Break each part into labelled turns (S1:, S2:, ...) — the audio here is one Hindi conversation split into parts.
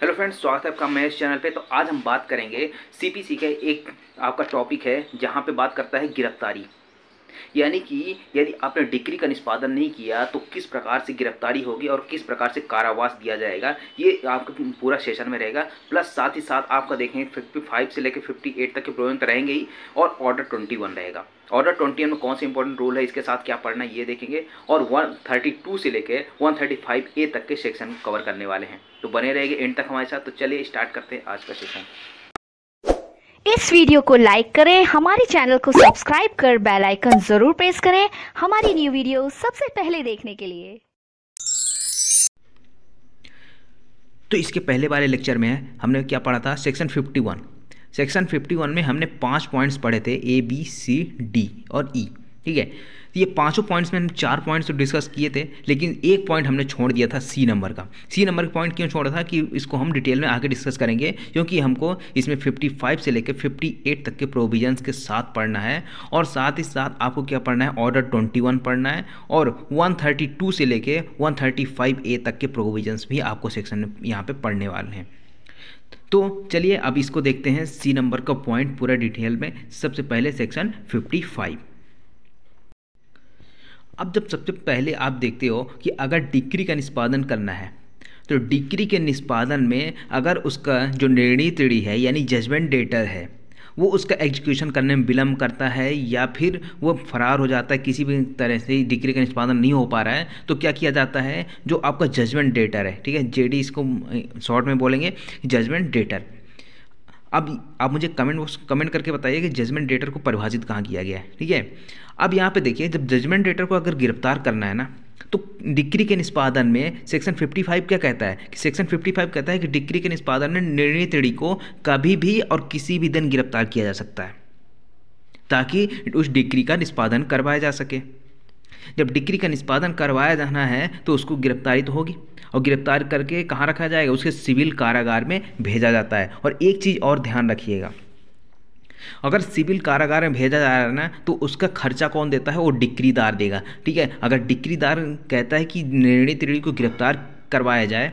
S1: हेलो फ्रेंड्स, स्वागत है आपका मेरे चैनल पे। तो आज हम बात करेंगे सीपीसी का एक आपका टॉपिक है जहाँ पे बात करता है गिरफ्तारी। यानी कि यदि आपने डिग्री का निष्पादन नहीं किया तो किस प्रकार से गिरफ्तारी होगी और किस प्रकार से कारावास दिया जाएगा, ये आपके पूरा सेशन में रहेगा। प्लस साथ ही साथ आपका देखेंगे 55 से लेकर 58 तक के प्रोविजन तो रहेंगे ही, और ऑर्डर 21 रहेगा। ऑर्डर 21 में कौन से इंपॉर्टेंट रूल है, इसके साथ क्या पढ़ना है ये देखेंगे, और 132 से लेकर 135A तक के सेक्शन कवर करने वाले हैं। तो बने रहेंगे एंड तक हमारे साथ। तो चलिए स्टार्ट करते हैं आज का सेशन।
S2: इस वीडियो को लाइक करें, हमारे चैनल को सब्सक्राइब कर बेल आइकन जरूर प्रेस करें हमारी न्यू वीडियो सबसे पहले देखने के लिए।
S1: तो इसके पहले वाले लेक्चर में हमने क्या पढ़ा था, सेक्शन 51। सेक्शन 51 में हमने 5 पॉइंट्स पढ़े थे, ABCD और E। ठीक है, तो ये पांचों पॉइंट्स में हम 4 पॉइंट्स तो डिस्कस किए थे, लेकिन एक पॉइंट हमने छोड़ दिया था C नंबर का। C नंबर का पॉइंट क्यों छोड़ा था कि इसको हम डिटेल में आगे डिस्कस करेंगे, क्योंकि हमको इसमें 55 से लेकर 58 तक के प्रोविजंस के साथ पढ़ना है, और साथ ही साथ आपको क्या पढ़ना है, ऑर्डर 21 पढ़ना है, और 132 से लेकर 135A तक के प्रोविजंस भी आपको सेक्शन में यहाँ पे पढ़ने वाले हैं। तो चलिए अब इसको देखते हैं C नंबर का पॉइंट पूरा डिटेल में। सबसे पहले सेक्शन 55। अब जब सबसे पहले आप देखते हो कि अगर डिक्री का निष्पादन करना है, तो डिक्री के निष्पादन में अगर उसका जो निर्णय त्रीड़ी है यानी जजमेंट डेटर है, वो उसका एग्जीक्यूशन करने में विलम्ब करता है या फिर वो फरार हो जाता है, किसी भी तरह से डिक्री का निष्पादन नहीं हो पा रहा है, तो क्या किया जाता है, जो आपका जजमेंट डेटर है, ठीक है, JD इसको शॉर्ट में बोलेंगे, जजमेंट डेटर। अब आप मुझे कमेंट करके बताइए कि जजमेंट डेटर को परिभाषित कहाँ किया गया है। ठीक है, अब यहाँ पे देखिए, जब जजमेंट डेटर को अगर गिरफ्तार करना है ना, तो डिक्री के निष्पादन में सेक्शन 55 क्या कहता है कि सेक्शन 55 कहता है कि डिक्री के निष्पादन में निर्णय त्रीड़ी को कभी भी और किसी भी दिन गिरफ्तार किया जा सकता है, ताकि उस डिक्री का निष्पादन करवाया जा सके। जब डिक्री का निष्पादन करवाया जाना है तो उसको गिरफ्तारी तो होगी, और गिरफ्तार करके कहाँ रखा जाएगा, उसके सिविल कारागार में भेजा जाता है। और एक चीज़ और ध्यान रखिएगा, अगर सिविल कारागार में भेजा जा रहा है ना, तो उसका खर्चा कौन देता है, वो डिक्रीदार देगा। ठीक है, अगर डिक्रीदार कहता है कि निर्णय त्रीड़ी को गिरफ्तार करवाया जाए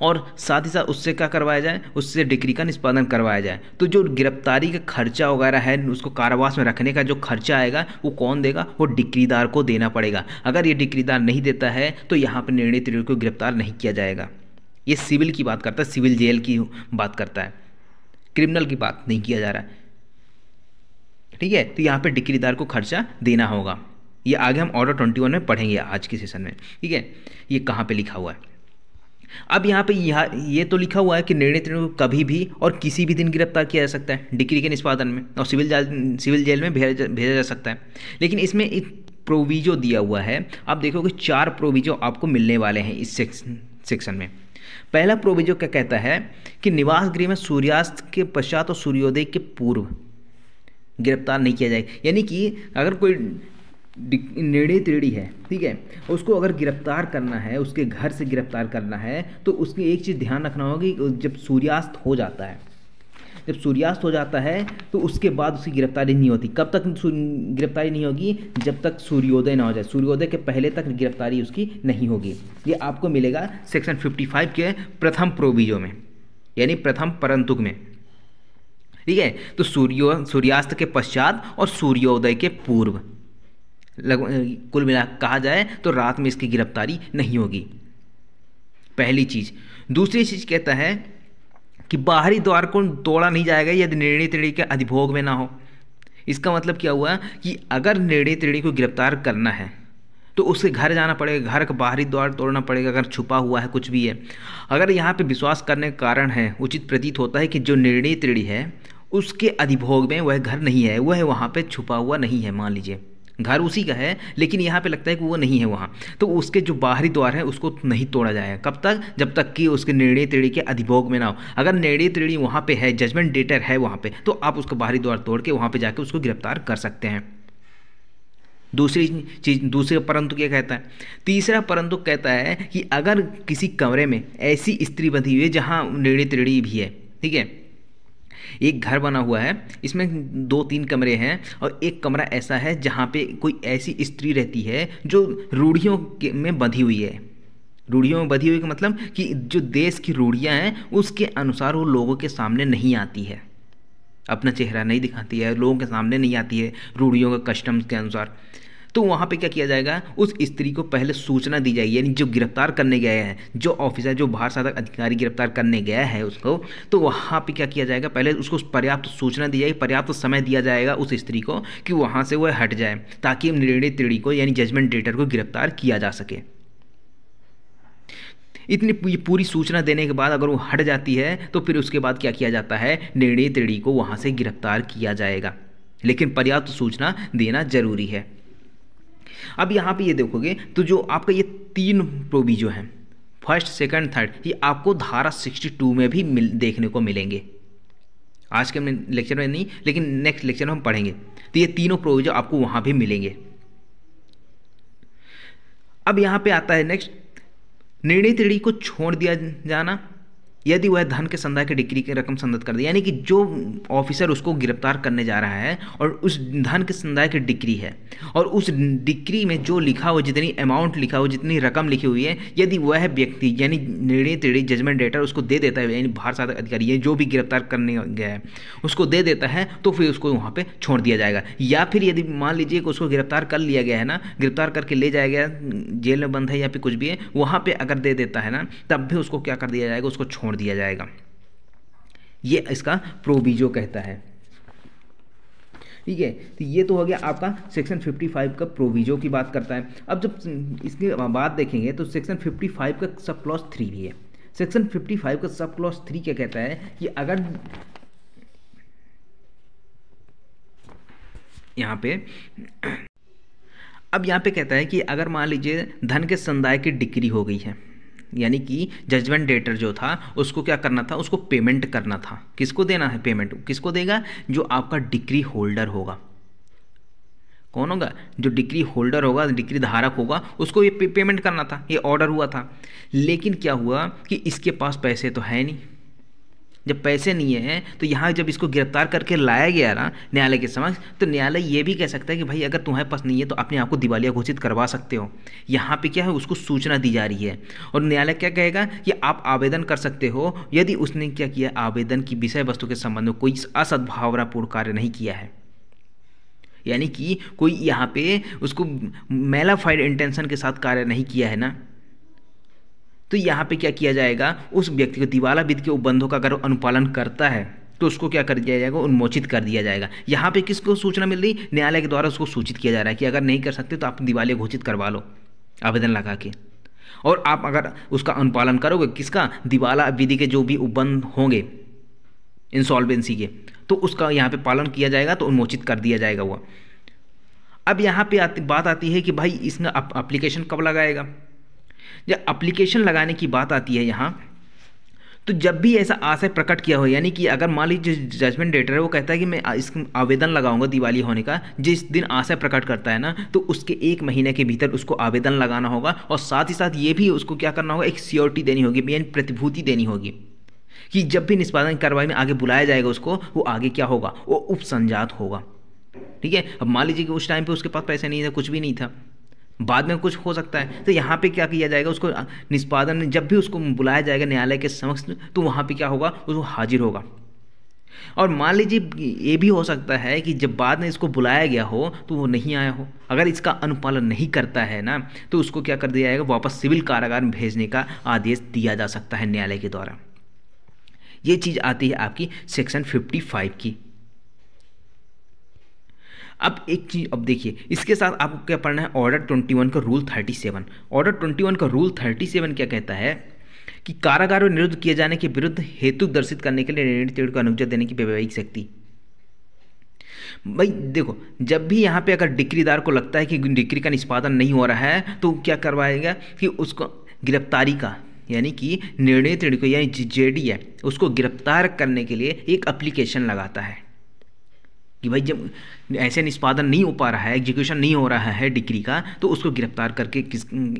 S1: और साथ ही साथ उससे क्या करवाया जाए, उससे डिक्री का निष्पादन करवाया जाए, तो जो गिरफ्तारी का खर्चा वगैरह है, उसको कारावास में रखने का जो खर्चा आएगा, वो कौन देगा, वो डिक्रीदार को देना पड़ेगा। अगर ये डिक्रीदार नहीं देता है तो यहाँ पर निर्णय त्रीड़ी को गिरफ्तार नहीं किया जाएगा। ये सिविल की बात करता है, सिविल जेल की बात करता है, क्रिमिनल की बात नहीं किया जा रहा है। ठीक है, तो यहाँ पे डिक्रीदार को खर्चा देना होगा। ये आगे हम ऑर्डर 21 में पढ़ेंगे आज के सेशन में। ठीक है, ये कहाँ पे लिखा हुआ है। अब यहाँ पे ये तो लिखा हुआ है कि निर्णय त्रीड़ी को कभी भी और किसी भी दिन गिरफ्तार किया जा सकता है डिक्री के निष्पादन में, और सिविल जेल में भेजा जा सकता है। लेकिन इसमें एक प्रोविजो दिया हुआ है, आप देखोगे 4 प्रोविजो आपको मिलने वाले हैं इस सेक्शन में। पहला प्रोविजो क्या कहता है कि निवास गृह में सूर्यास्त के पश्चात और सूर्योदय के पूर्व गिरफ्तार नहीं किया जाएगा। यानी कि अगर कोई निर्णय त्रीड़ी है, ठीक है, उसको अगर गिरफ्तार करना है, उसके घर से गिरफ्तार करना है, तो उसकी एक चीज़ ध्यान रखना होगी, जब सूर्यास्त हो जाता है, जब सूर्यास्त हो जाता है तो उसके बाद उसकी गिरफ्तारी नहीं होती। कब तक गिरफ्तारी नहीं होगी, जब तक सूर्योदय ना हो जाए, सूर्योदय के पहले तक गिरफ्तारी उसकी नहीं होगी। ये आपको मिलेगा सेक्शन 55 के प्रथम प्रोविजो में, यानी प्रथम परंतुक में। ठीक है, तो सूर्यास्त के पश्चात और सूर्योदय के पूर्व, कुल मिला कहा जाए तो रात में इसकी गिरफ्तारी नहीं होगी, पहली चीज। दूसरी चीज कहता है कि बाहरी द्वार को तोड़ा नहीं जाएगा यदि निर्णय त्रीड़ी के अधिभोग में ना हो। इसका मतलब क्या हुआ कि अगर निर्णय त्रीड़ी को गिरफ्तार करना है तो उसके घर जाना पड़ेगा, घर का बाहरी द्वार तोड़ना पड़ेगा, अगर छुपा हुआ है कुछ भी है। अगर यहाँ पे विश्वास करने के कारण है, उचित प्रतीत होता है कि जो निर्णय त्रीड़ी है उसके अधिभोग में वह घर नहीं है, वह वहाँ पे छुपा हुआ नहीं है, मान लीजिए घर उसी का है लेकिन यहाँ पे लगता है कि वो नहीं है वहाँ, तो उसके जो बाहरी द्वार है उसको नहीं तोड़ा जाएगा। कब तक, जब तक कि उसके निर्णय त्रीड़ी के अधिभोग में ना हो। अगर निर्णय त्रीड़ी वहाँ पे है, जजमेंट डेटर है वहाँ पे, तो आप उसका बाहरी द्वार तोड़ के वहाँ पे जाके उसको गिरफ्तार कर सकते हैं। दूसरी चीज, दूसरा परंतु क्या कहता है, तीसरा परंतु कहता है कि अगर किसी कमरे में ऐसी स्त्री बंधी हुई है जहाँ निर्णय त्रीड़ी भी है, ठीक है, एक घर बना हुआ है, इसमें 2-3 कमरे हैं, और एक कमरा ऐसा है जहाँ पे कोई ऐसी स्त्री रहती है जो रूढ़ियों में बंधी हुई है, रूढ़ियों में बधी हुई का मतलब कि जो देश की रूढ़ियाँ हैं उसके अनुसार वो लोगों के सामने नहीं आती है, अपना चेहरा नहीं दिखाती है, लोगों के सामने नहीं आती है रूढ़ियों का कस्टम्स के अनुसार। तो वहाँ पे क्या किया जाएगा, उस स्त्री को पहले सूचना दी जाएगी, यानी जो गिरफ्तार करने गया है, जो ऑफिसर, जो बाहर साधक अधिकारी गिरफ्तार करने गया है उसको, तो वहाँ पे क्या किया जाएगा, पहले उसको पर्याप्त सूचना दी जाएगी, पर्याप्त समय दिया जाएगा उस स्त्री को कि वहाँ से वह हट जाए, ताकि निर्णय त्रीड़ी को यानी जजमेंट डेटर को गिरफ्तार किया जा सके। इतनी पूरी सूचना देने के बाद अगर वो हट जाती है तो फिर उसके बाद क्या किया जाता है, निर्णय त्रीड़ी को वहाँ से गिरफ्तार किया जाएगा, लेकिन पर्याप्त सूचना देना जरूरी है। अब यहाँ पे ये देखोगे तो जो आपका ये 3 प्रोविजो हैं, फर्स्ट, सेकंड, थर्ड, ये आपको धारा 62 में भी देखने को मिलेंगे। आज के लेक्चर में नहीं, लेकिन नेक्स्ट लेक्चर में हम पढ़ेंगे। तो ये तीनों प्रोविजो आपको वहाँ भी मिलेंगे। अब यहाँ पे आता है नेक्स्ट, निर्णय त्रीड़ी को छोड़ दिया जाना यदि वह धन के संदाय की डिक्री की रकम संदत कर दे, यानी कि जो ऑफिसर उसको गिरफ्तार करने जा रहा है और उस धन के संदाय की डिक्री है और उस डिक्री में जो लिखा हो, जितनी अमाउंट लिखा हो, जितनी रकम लिखी हुई है, यदि वह व्यक्ति यानी निर्णय त्रीड़ी जजमेंट डेटर उसको दे देता है, यानी बाहर साधक अधिकारी है जो भी गिरफ्तार करने गया है उसको दे देता है, तो फिर उसको वहाँ पर छोड़ दिया जाएगा। या फिर यदि मान लीजिए कि उसको गिरफ्तार कर लिया गया है ना, गिरफ्तार करके ले जाया गया, जेल में बंद है या फिर कुछ भी है, वहाँ पर अगर दे देता है ना, तब भी उसको क्या कर दिया जाएगा, उसको छोड़ दिया जाएगा। ये इसका प्रोविजो कहता है। ठीक है, तो ये तो हो गया आपका सेक्शन 55 का प्रोविजो की बात करता है। अब जब इसके बाद देखेंगे तो सेक्शन 55 का सब क्लॉज 3 भी है। सेक्शन 55 का सब क्लॉज 3 क्या कहता है कि अगर यहाँ पे अब यहाँ पे कहता है कि अगर मान लीजिए धन के संदाय की डिक्री हो गई है, यानी कि जजमेंट डेटर जो था उसको क्या करना था, उसको पेमेंट करना था। किसको देना है पेमेंट, किसको देगा, जो आपका डिक्री होल्डर होगा। कौन होगा, जो डिक्री होल्डर होगा, डिक्री धारक होगा, उसको ये पेमेंट करना था, ये ऑर्डर हुआ था। लेकिन क्या हुआ कि इसके पास पैसे तो है नहीं। जब पैसे नहीं है तो यहाँ जब इसको गिरफ्तार करके लाया गया ना न्यायालय के समक्ष, तो न्यायालय ये भी कह सकता है कि भाई अगर तुम्हारे पास नहीं है तो अपने आप को दिवालिया घोषित करवा सकते हो। यहाँ पे क्या है, उसको सूचना दी जा रही है और न्यायालय क्या कहेगा कि आप आवेदन कर सकते हो यदि उसने क्या किया, आवेदन की विषय वस्तु के संबंध में कोई असद्भावनापूर्ण कार्य नहीं किया है, यानी कि कोई यहाँ पे उसको मैलाफाइड इंटेंशन के साथ कार्य नहीं किया है ना, तो यहाँ पे क्या किया जाएगा, उस व्यक्ति को दिवाला विधि के उपबंधों का अगर अनुपालन करता है तो उसको क्या कर दिया जाएगा, उन्मोचित कर दिया जाएगा। यहाँ पे किसको सूचना मिल रही, न्यायालय के द्वारा उसको सूचित किया जा रहा है कि अगर नहीं कर सकते तो आप दिवालिया घोषित करवा लो आवेदन लगा के, और आप अगर उसका अनुपालन करोगे, किसका, दिवाला विधि के जो भी उपबंध होंगे इंसॉल्वेंसी के, तो उसका यहाँ पे पालन किया जाएगा, तो उन्मोचित कर दिया जाएगा वो। अब यहाँ पे बात आती है कि भाई इसमें एप्लीकेशन कब लगाएगा। जब एप्लीकेशन लगाने की बात आती है यहाँ, तो जब भी ऐसा आशय प्रकट किया हो, यानी कि अगर मान लीजिए जजमेंट डेटर है वो कहता है कि मैं इस आवेदन लगाऊंगा दिवाली होने का, जिस दिन आशय प्रकट करता है ना, तो उसके 1 महीने के भीतर उसको आवेदन लगाना होगा और साथ ही साथ ये भी उसको क्या करना होगा, एक सियोरिटी देनी होगी, यानी प्रतिभूति देनी होगी कि जब भी निष्पादन कार्रवाई में आगे बुलाया जाएगा उसको, वो आगे क्या होगा, वो उपसंजात होगा। ठीक है, अब मान लीजिए कि उस टाइम पे उसके पास पैसे नहीं था, कुछ भी नहीं था, बाद में कुछ हो सकता है, तो यहाँ पे क्या किया जाएगा, उसको निष्पादन में जब भी उसको बुलाया जाएगा न्यायालय के समक्ष, तो वहाँ पे क्या होगा, उसको हाजिर होगा। और मान लीजिए ये भी हो सकता है कि जब बाद में इसको बुलाया गया हो तो वो नहीं आया हो, अगर इसका अनुपालन नहीं करता है ना, तो उसको क्या कर दिया जाएगा, वापस सिविल कारागार में भेजने का आदेश दिया जा सकता है न्यायालय के द्वारा। ये चीज़ आती है आपकी सेक्शन 55 की। अब एक चीज़, अब देखिए इसके साथ आपको क्या पढ़ना है, ऑर्डर 21 का रूल 37। ऑर्डर 21 का रूल 37 क्या कहता है कि कारागार में निरुद्ध किए जाने के विरुद्ध हेतु दर्शित करने के लिए निर्णय त्रीड़ी को अनुज्ञा देने की वैवाहिक शक्ति। भाई देखो, जब भी यहाँ पे अगर डिक्रीदार को लगता है कि डिक्री का निष्पादन नहीं हो रहा है, तो क्या करवाएगा कि उसको गिरफ्तारी का, यानी कि निर्णय त्रीड़ी को, यानी जेडी है, उसको गिरफ्तार करने के लिए एक एप्लीकेशन लगाता है कि भाई जब ऐसे निष्पादन नहीं हो पा रहा है, एग्जीक्यूशन नहीं हो रहा है डिक्री का, तो उसको गिरफ्तार करके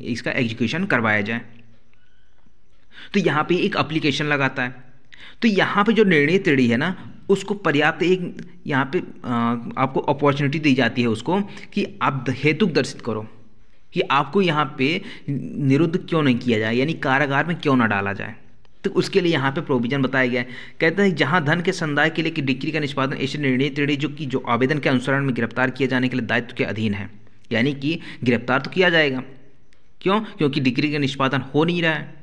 S1: इसका एग्जीक्यूशन करवाया जाए। तो यहाँ पे एक एप्लीकेशन लगाता है। तो यहाँ पे जो निर्णय त्रीड़ी है ना, उसको पर्याप्त एक यहाँ पे आपको अपॉर्चुनिटी दी जाती है उसको कि आप हेतुक दर्शित करो कि आपको यहाँ पे निरुद्ध क्यों नहीं किया जाए, यानी कारागार में क्यों ना डाला जाए। तो उसके लिए यहाँ पे प्रोविजन बताया गया है। कहता है जहाँ धन के संदाय के लिए कि डिक्री का निष्पादन ऐसे निर्णय त्रिणी जो आवेदन के अनुसरण में गिरफ्तार किए जाने के लिए दायित्व के अधीन है, यानी कि गिरफ्तार तो किया जाएगा। क्यों? क्योंकि डिक्री का निष्पादन हो नहीं रहा है,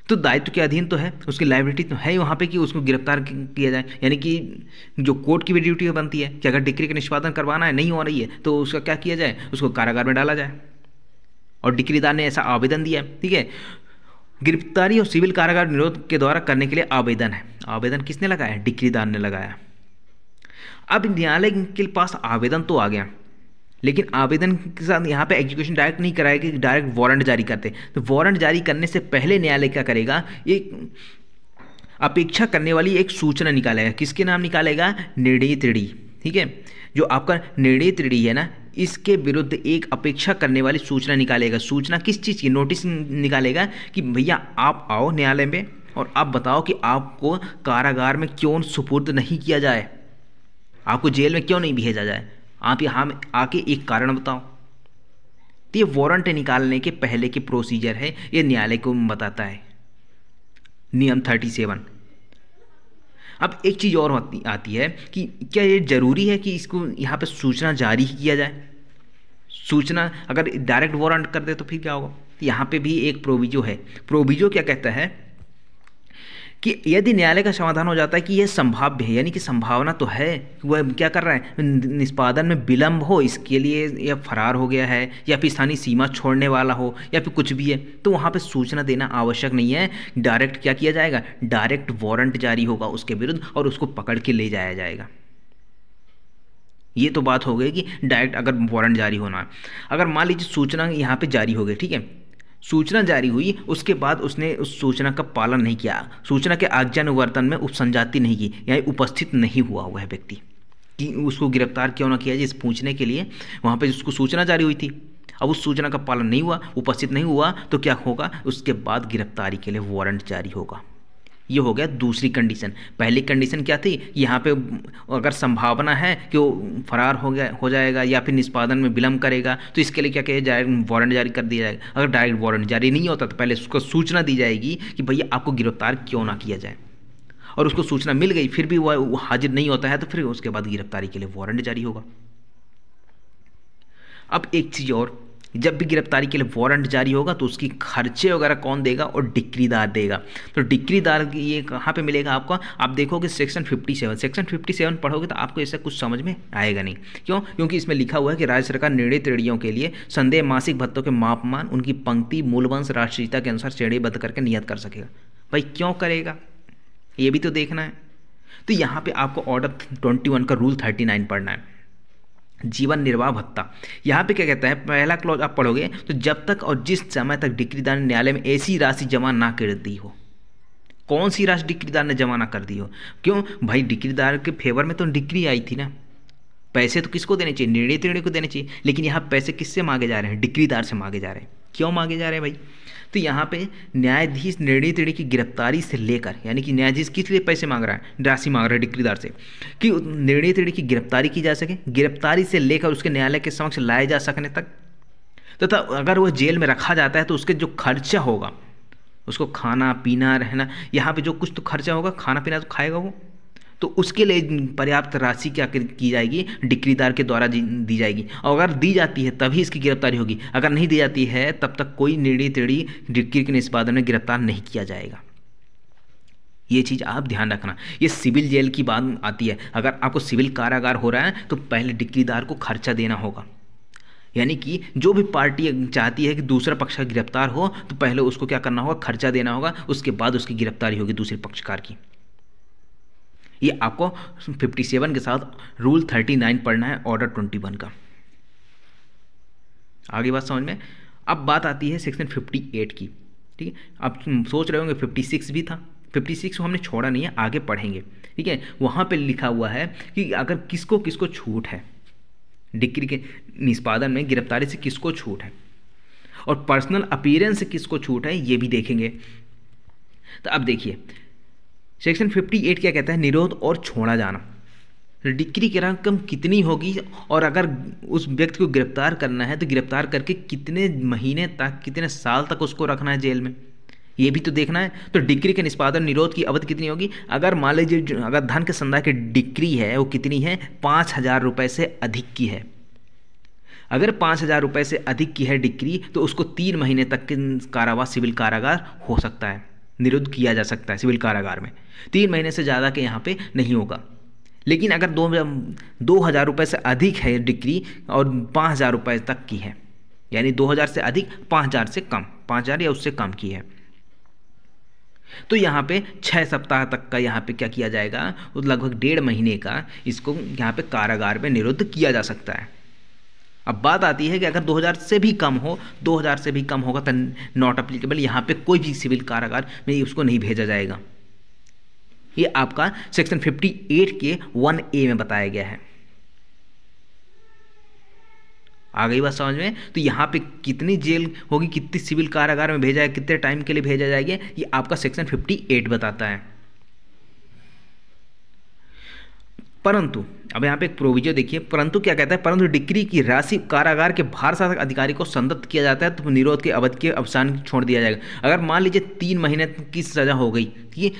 S1: तो दायित्व के अधीन तो है, उसकी लायबिलिटी तो है वहाँ पे कि उसको गिरफ्तार किया जाए। यानी कि जो कोर्ट की भी ड्यूटी बनती है कि अगर डिक्री का निष्पादन करवाना है, नहीं हो रही है, तो उसका क्या किया जाए, उसको कारागार में डाला जाए। और डिक्रीदार ने ऐसा आवेदन दिया, ठीक है। गिरफ्तारी और सिविल कारागार निरोध के द्वारा करने के लिए आवेदन है। आवेदन किसने लगाया? डिक्रीदार ने लगाया। अब न्यायालय के पास आवेदन तो आ गया, लेकिन आवेदन के साथ यहाँ पे एग्जीक्यूशन डायरेक्ट नहीं कराएगा, कि डायरेक्ट वारंट जारी करते। तो वारंट जारी करने से पहले न्यायालय क्या करेगा, एक अपेक्षा करने वाली एक सूचना निकालेगा। किसके नाम निकालेगा? निर्णय त्रिणी, ठीक है। जो आपका निर्णय त्रिणी है ना, इसके विरुद्ध एक अपेक्षा करने वाली सूचना निकालेगा। सूचना किस चीज़ की? नोटिस निकालेगा कि भैया आप आओ न्यायालय में और आप बताओ कि आपको कारागार में क्यों सुपुर्द नहीं किया जाए, आपको जेल में क्यों नहीं भेजा जाए, आप यहाँ में आके एक कारण बताओ। तो ये वारंट निकालने के पहले की प्रोसीजर है, ये न्यायालय को बताता है, नियम 37। अब एक चीज़ और आती है कि क्या ये जरूरी है कि इसको यहाँ पे सूचना जारी किया जाए? सूचना अगर डायरेक्ट वारंट कर दे तो फिर क्या होगा? यहाँ पे भी एक प्रोविजो है। प्रोविजो क्या कहता है कि यदि न्यायालय का समाधान हो जाता है कि यह संभाव्य है, यानी कि संभावना तो है, वह क्या कर रहा है, निष्पादन में विलंब हो, इसके लिए या फरार हो गया है या फिर स्थानीय सीमा छोड़ने वाला हो या फिर कुछ भी है, तो वहाँ पे सूचना देना आवश्यक नहीं है। डायरेक्ट क्या किया जाएगा? डायरेक्ट वारंट जारी होगा उसके विरुद्ध और उसको पकड़ के ले जाया जाएगा। ये तो बात हो गई कि डायरेक्ट अगर वारंट जारी होना है। अगर मान लीजिए सूचना यहाँ पे जारी हो गई, ठीक है, सूचना जारी हुई, उसके बाद उसने उस सूचना का पालन नहीं किया, सूचना के आज्ञानुवर्तन में उपसंजाति नहीं की, यानी उपस्थित नहीं हुआ वह व्यक्ति, कि उसको गिरफ्तार क्यों ना किया जाए, इस पूछने के लिए वहाँ पे उसको सूचना जारी हुई थी। अब उस सूचना का पालन नहीं हुआ, उपस्थित नहीं हुआ, तो क्या होगा? उसके बाद गिरफ्तारी के लिए वारंट जारी होगा। ये हो गया दूसरी कंडीशन। पहली कंडीशन क्या थी? यहाँ पे अगर संभावना है कि वो फरार हो जाएगा या फिर निष्पादन में विलंब करेगा, तो इसके लिए क्या किया जाए? वारंट जारी कर दिया जाएगा। अगर डायरेक्ट वारंट जारी नहीं होता तो पहले उसको सूचना दी जाएगी कि भैया आपको गिरफ्तार क्यों ना किया जाए, और उसको सूचना मिल गई फिर भी वह हाजिर नहीं होता है, तो फिर उसके बाद गिरफ्तारी के लिए वारंट जारी होगा। अब एक चीज़ और, जब भी गिरफ्तारी के लिए वारंट जारी होगा तो उसकी खर्चे वगैरह कौन देगा? और डिक्रीदार देगा। तो डिक्रीदार ये कहाँ पे मिलेगा आपको? आप देखोगे सेक्शन 57 पढ़ोगे तो आपको ऐसा कुछ समझ में आएगा नहीं। क्यों? क्योंकि इसमें लिखा हुआ है कि राज्य सरकार निर्णय त्रिणियों के लिए संदेह मासिक भत्तों के मापमान उनकी पंक्ति मूलवंश राष्ट्रीयता के अनुसार श्रेणीबद्ध करके नियत कर सकेगा। भाई क्यों करेगा? ये भी तो देखना है। तो यहाँ पर आपको ऑर्डर 21 का रूल 39 पढ़ना है, जीवन निर्वाह भत्ता। यहाँ पे क्या कहता है? पहला क्लॉज आप पढ़ोगे तो जब तक और जिस समय तक डिक्रीदार ने न्यायालय में ऐसी राशि जमा ना कर दी हो। कौन सी राशि डिक्रीदार ने जमा ना कर दी हो? क्यों भाई? डिक्रीदार के फेवर में तो डिक्री आई थी ना, पैसे तो किसको देने चाहिए? निर्णय त्रिणी को देने चाहिए। लेकिन यहाँ पैसे किससे मांगे जा रहे हैं? डिक्रीदार से मांगे जा रहे हैं। क्यों मांगे जा रहे हैं भाई? तो यहाँ पे न्यायाधीश निर्णय त्रिणी की गिरफ्तारी से लेकर, यानी कि न्यायाधीश किस लिए पैसे मांग रहा है? राशि मांग रहा है डिक्रीदार से कि निर्णय त्रिणी की गिरफ्तारी की जा सके, गिरफ्तारी से लेकर उसके न्यायालय के समक्ष लाए जा सकने तक, तथा अगर वह जेल में रखा जाता है तो उसके जो खर्चा होगा, उसको खाना पीना रहना, यहाँ पे जो कुछ तो खर्चा होगा, खाना पीना तो खाएगा वो, तो उसके लिए पर्याप्त राशि क्या की जाएगी? डिक्रीदार के द्वारा दी जाएगी। और अगर दी जाती है तभी इसकी गिरफ्तारी होगी, अगर नहीं दी जाती है तब तक कोई निर्णय त्रिणी डिक्री के निष्पादन में गिरफ्तार नहीं किया जाएगा। ये चीज़ आप ध्यान रखना। ये सिविल जेल की बात आती है। अगर आपको सिविल कारागार हो रहा है तो पहले डिक्रीदार को खर्चा देना होगा, यानी कि जो भी पार्टी चाहती है कि दूसरा पक्ष गिरफ्तार हो तो पहले उसको क्या करना होगा? खर्चा देना होगा, उसके बाद उसकी गिरफ्तारी होगी दूसरे पक्षकार की। ये आपको 57 के साथ रूल 39 पढ़ना है ऑर्डर 21 का। आगे बात समझ में। अब बात आती है सेक्शन 58 की, ठीक है। आप सोच रहे होंगे 56 भी था, 56 को हमने छोड़ा नहीं है, आगे पढ़ेंगे, ठीक है। वहाँ पे लिखा हुआ है कि अगर किसको किसको छूट है डिक्री के निष्पादन में, गिरफ्तारी से किसको छूट है और पर्सनल अपीयरेंस से किसको छूट है, ये भी देखेंगे। तो अब देखिए सेक्शन 58 क्या कहता है? निरोध और छोड़ा जाना। डिक्री की रकम कितनी होगी, और अगर उस व्यक्ति को गिरफ्तार करना है तो गिरफ्तार करके कितने महीने तक, कितने साल तक उसको रखना है जेल में, ये भी तो देखना है। तो डिक्री के निष्पादन निरोध की अवधि कितनी होगी? अगर मान लीजिए अगर धन के संदाय की डिक्री है वो कितनी है, 5,000 रुपये से अधिक की है। अगर 5,000 रुपये से अधिक की है डिक्री तो उसको 3 महीने तक के कारावास सिविल कारागार हो सकता है, निरुद्ध किया जा सकता है सिविल कारागार में। 3 महीने से ज़्यादा के यहाँ पे नहीं होगा। लेकिन अगर 2,000 रुपये से अधिक है डिक्री और 5,000 रुपये तक की है, यानी 2,000 से अधिक 5,000 से कम, 5,000 या उससे कम की है, तो यहाँ पे 6 सप्ताह तक का यहाँ पे क्या किया जाएगा, तो लगभग 1.5 महीने का इसको यहाँ पे कारागार में निरुद्ध किया जा सकता है। अब बात आती है कि अगर 2,000 से भी कम हो, 2,000 से भी कम होगा तो नॉट अप्लीकेबल, यहाँ पे कोई भी सिविल कारागार में उसको नहीं भेजा जाएगा। ये आपका सेक्शन 58 के 1A में बताया गया है। आ गई बात समझ में? तो यहाँ पे कितनी जेल होगी, कितनी सिविल कारागार में भेजा है, कितने टाइम के लिए भेजा जाएगा, ये आपका सेक्शन 58 बताता है। परंतु अब यहाँ पे एक प्रोविजन देखिए, परंतु क्या कहता है, परंतु डिक्री की राशि कारागार के भारसाधक अधिकारी को संदत्त किया जाता है तो निरोध के अवधि के अवसान छोड़ दिया जाएगा। अगर मान लीजिए 3 महीने की सज़ा हो गई, ठीक है,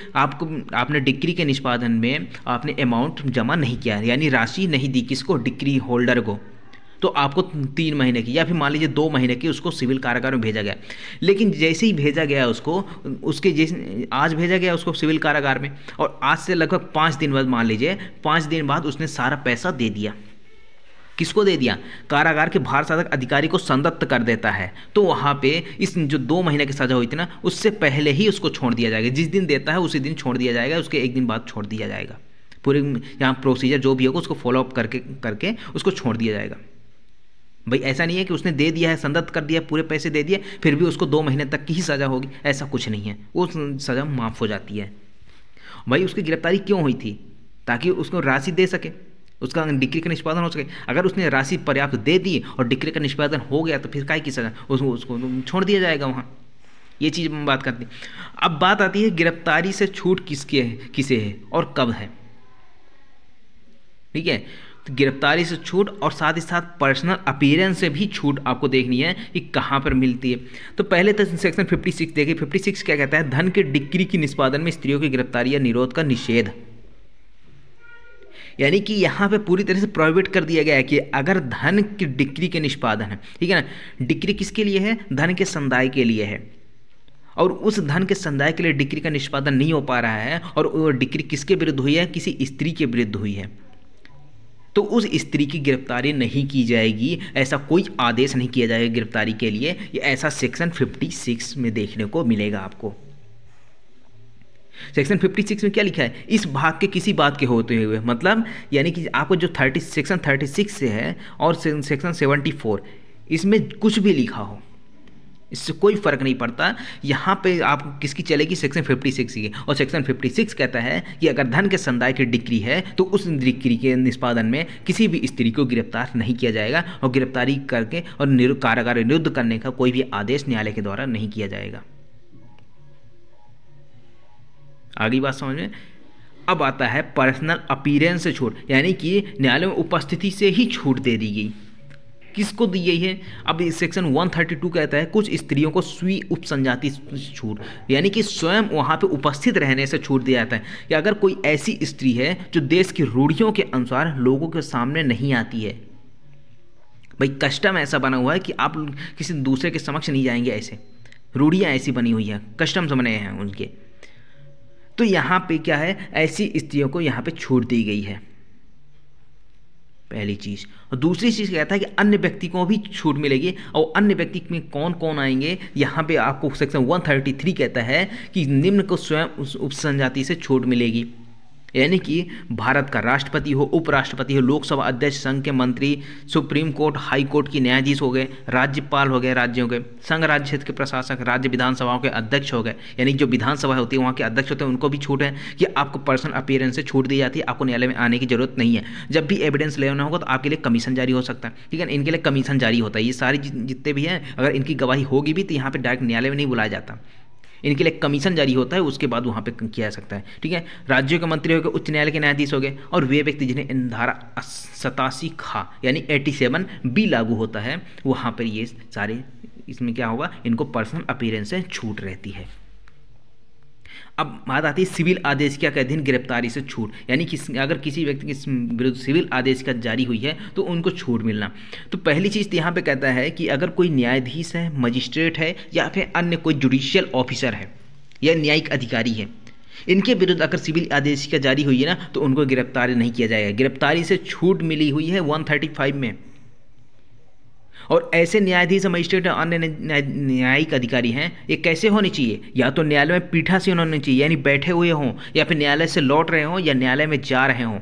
S1: आपने डिक्री के निष्पादन में आपने अमाउंट जमा नहीं किया, यानी राशि नहीं दी किसको, डिक्री होल्डर को, तो आपको 3 महीने की या फिर मान लीजिए 2 महीने की उसको सिविल कारागार में भेजा गया। लेकिन जैसे ही भेजा गया उसको, उसके जैसे आज भेजा गया उसको सिविल कारागार में, और आज से लगभग 5 दिन बाद, मान लीजिए 5 दिन बाद उसने सारा पैसा दे दिया। किसको दे दिया? कारागार के भारसाधक अधिकारी को संदत्त कर देता है। तो वहाँ पे इस जो 2 महीने की सज़ा हुई थी ना, उससे पहले ही उसको छोड़ दिया जाएगा। जिस दिन देता है उसी दिन छोड़ दिया जाएगा, उसके 1 दिन बाद छोड़ दिया जाएगा। पूरे यहाँ प्रोसीजर जो भी होगा उसको फॉलोअप करके उसको छोड़ दिया जाएगा। भाई ऐसा नहीं है कि उसने दे दिया है, संदत्त कर दिया, पूरे पैसे दे दिए, फिर भी उसको 2 महीने तक की ही सज़ा होगी, ऐसा कुछ नहीं है, वो सज़ा माफ़ हो जाती है। भाई उसकी गिरफ्तारी क्यों हुई थी? ताकि उसको राशि दे सके, उसका डिक्री का निष्पादन हो सके। अगर उसने राशि पर्याप्त दे दी और डिक्री का निष्पादन हो गया तो फिर काय की सज़ा, उसको छोड़ दिया जाएगा वहाँ। ये चीज़ हम बात करते हैं। अब बात आती है गिरफ्तारी से छूट किसे है और कब है, ठीक है। तो गिरफ्तारी से छूट और साथ ही साथ पर्सनल अपीयरेंस से भी छूट आपको देखनी है कि कहाँ पर मिलती है। तो पहले तो सेक्शन 56 देखिए, 56 क्या कहता है, धन के डिक्री की निष्पादन में स्त्रियों की गिरफ्तारी या निरोध का निषेध। यानी कि यहाँ पे पूरी तरह से प्रोहिबिट कर दिया गया है कि अगर धन की डिक्री के निष्पादन है, ठीक है ना, डिक्री किसके लिए है, धन के संदाय के लिए है, और उस धन के संदाय के लिए डिक्री का निष्पादन नहीं हो पा रहा है, और वो डिक्री किसके विरुद्ध हुई है, किसी स्त्री के विरुद्ध हुई है, तो उस स्त्री की गिरफ्तारी नहीं की जाएगी, ऐसा कोई आदेश नहीं किया जाएगा गिरफ्तारी के लिए। ये ऐसा सेक्शन 56 में देखने को मिलेगा आपको। सेक्शन 56 में क्या लिखा है, इस भाग के किसी बात के होते हुए, मतलब यानी कि आपको जो सेक्शन 36 से है और सेक्शन 74, इसमें कुछ भी लिखा हो, इससे कोई फर्क नहीं पड़ता। यहाँ पे आप किसकी चलेगी, सेक्शन 56 की। और सेक्शन 56 कहता है कि अगर धन के संदाय की डिक्री है तो उस डिक्री के निष्पादन में किसी भी स्त्री को गिरफ्तार नहीं किया जाएगा, और गिरफ्तारी करके और कारागार निरुद्ध करने का कोई भी आदेश न्यायालय के द्वारा नहीं किया जाएगा। आगे बात समझ में? अब आता है पर्सनल अपीयरेंस से छूट, यानी कि न्यायालय में उपस्थिति से ही छूट दे दी गई। किसको दी गई है? अब सेक्शन 132 कहता है कुछ स्त्रियों को स्वी उपसंजाति छूट, यानी कि स्वयं वहाँ पे उपस्थित रहने से छूट दिया जाता है कि अगर कोई ऐसी स्त्री है जो देश की रूढ़ियों के अनुसार लोगों के सामने नहीं आती है। भाई कस्टम ऐसा बना हुआ है कि आप किसी दूसरे के समक्ष नहीं जाएंगे, ऐसे रूढ़ियाँ ऐसी बनी हुई हैं, कस्टम्स बने हैं उनके। तो यहाँ पे क्या है, ऐसी स्त्रियों को यहाँ पे छूट दी गई है, पहली चीज़। और दूसरी चीज़ कहता है कि अन्य व्यक्ति को भी छूट मिलेगी, और अन्य व्यक्ति में कौन कौन आएंगे, यहाँ पे आपको सेक्शन 133 कहता है कि निम्न को स्वयं उस उपसंजाति से छूट मिलेगी, यानी कि भारत का राष्ट्रपति हो, उपराष्ट्रपति हो, लोकसभा अध्यक्ष, संघ के मंत्री, सुप्रीम कोर्ट, हाई कोर्ट की न्यायाधीश हो गए, राज्यपाल हो गए राज्यों के, संघ राज्य क्षेत्र के प्रशासक, राज्य विधानसभाओं के अध्यक्ष हो गए, यानी जो विधानसभा होती है वहाँ के अध्यक्ष होते हैं, उनको भी छूट है कि आपको पर्सनल अपीयरेंस से छूट दी जाती है, आपको न्यायालय में आने की जरूरत नहीं है। जब भी एविडेंस लेना होगा तो आपके लिए कमीशन जारी हो सकता है, ठीक है, इनके लिए कमीशन जारी होता है। ये सारी जितने भी हैं, अगर इनकी गवाही होगी भी तो यहाँ पर डायरेक्ट न्यायालय में नहीं बुलाया जाता, इनके लिए कमीशन जारी होता है, उसके बाद वहाँ पे किया जा सकता है। ठीक है, राज्यों के मंत्री हो गए, उच्च न्यायालय के न्यायाधीश हो गए, और वे व्यक्ति जिन्हें इन धारा 87 खा यानी 87 बी लागू होता है, वहाँ पर ये सारे, इसमें क्या होगा, इनको पर्सनल अपीयरेंस से छूट रहती है। अब बात आती है सिविल आदेश के अधीन गिरफ्तारी से छूट, यानी अगर किसी व्यक्ति के विरुद्ध सिविल आदेश का जारी हुई है तो उनको छूट मिलना। तो पहली चीज़ तो यहाँ पे कहता है कि अगर कोई न्यायाधीश है, मजिस्ट्रेट है, या फिर अन्य कोई जुडिशियल ऑफिसर है या न्यायिक अधिकारी है, इनके विरुद्ध अगर सिविल आदेश का जारी हुई है ना, तो उनको गिरफ्तारी नहीं किया जाएगा। गिरफ्तारी से छूट मिली हुई है 135 में। और ऐसे न्यायाधीश, मजिस्ट्रेट और अन्य न्यायिक अधिकारी हैं, ये कैसे होने चाहिए? या तो न्यायालय में पीठासीन होने चाहिए, यानी बैठे हुए हों, या फिर न्यायालय से लौट रहे हों, या न्यायालय में जा रहे हों,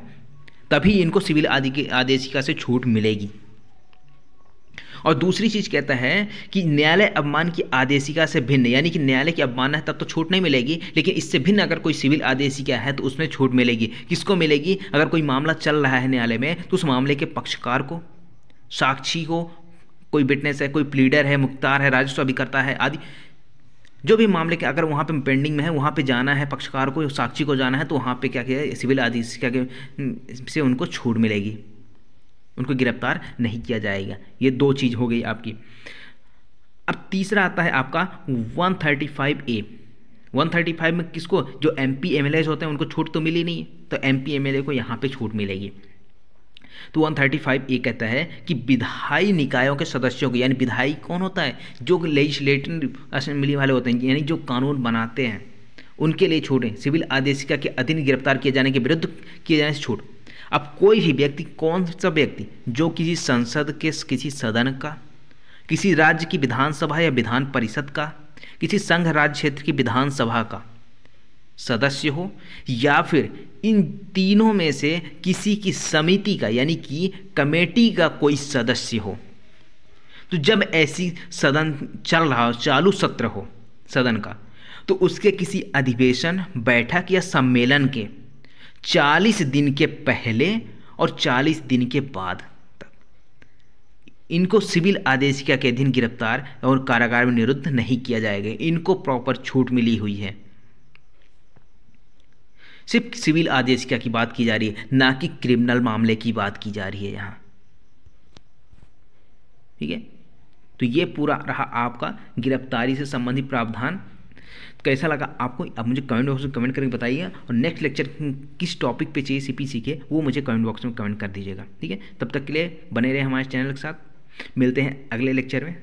S1: तभी इनको सिविल आदेशिका से छूट मिलेगी। और दूसरी चीज़ कहता है कि न्यायालय अवमान की आदेशिका से भिन्न, यानी कि न्यायालय की अवमानना है तब तो छूट नहीं मिलेगी, लेकिन इससे भिन्न अगर कोई सिविल आदेशिका है तो उसमें छूट मिलेगी। किसको मिलेगी? अगर कोई मामला चल रहा है न्यायालय में, तो उस मामले के पक्षकार को, साक्षी को, कोई विटनेस है, कोई प्लीडर है, मुख्तार है, राजस्व अभिकर्ता है आदि, जो भी मामले के अगर वहाँ पे पेंडिंग में है, वहाँ पे जाना है, पक्षकार को, साक्षी को जाना है, तो वहाँ पे क्या किया, सिविल आदेशिका के से उनको छूट मिलेगी, उनको गिरफ्तार नहीं किया जाएगा। ये दो चीज़ हो गई आपकी। अब तीसरा आता है आपका 135A। 135 में किसको? जो MP MLAs होते हैं उनको छूट तो मिली नहीं है, तो MP MLA को यहाँ पे छूट मिलेगी। तो 135A कहता है कि विधायी निकायों के सदस्यों को, यानी विधायी कौन होता है? जो लेजिस्लेटिव असेंबली वाले होते हैं, यानी जो कानून बनाते हैं, उनके लिए छूटें। सिविल आदेशिका के अधीन गिरफ्तार किए जाने के विरुद्ध किए जाने से छूट। अब कोई भी व्यक्ति, कौन सा व्यक्ति जो किसी संसद के किसी सदन का, किसी राज्य की विधानसभा या विधान परिषद का, किसी संघ राज्य क्षेत्र की विधानसभा का सदस्य हो, या फिर इन तीनों में से किसी की समिति का, यानी कि कमेटी का कोई सदस्य हो, तो जब ऐसी सदन चल रहा हो, चालू सत्र हो सदन का, तो उसके किसी अधिवेशन, बैठक या सम्मेलन के 40 दिन के पहले और 40 दिन के बाद तक इनको सिविल आदेशिका के अधीन गिरफ्तार और कारागार में निरुद्ध नहीं किया जाएगा। इनको प्रॉपर छूट मिली हुई है। सिर्फ सिविल आदेशिका की बात की जा रही है, ना कि क्रिमिनल मामले की बात की जा रही है यहाँ। ठीक है, तो ये पूरा रहा आपका गिरफ्तारी से संबंधित प्रावधान। कैसा लगा आपको? अब मुझे कमेंट बॉक्स में कमेंट करके बताइए, और नेक्स्ट लेक्चर किस टॉपिक पे चाहिए CPC के, वो मुझे कमेंट बॉक्स में कमेंट कर दीजिएगा। ठीक है, तब तक के लिए बने रहे हमारे चैनल के साथ। मिलते हैं अगले लेक्चर में।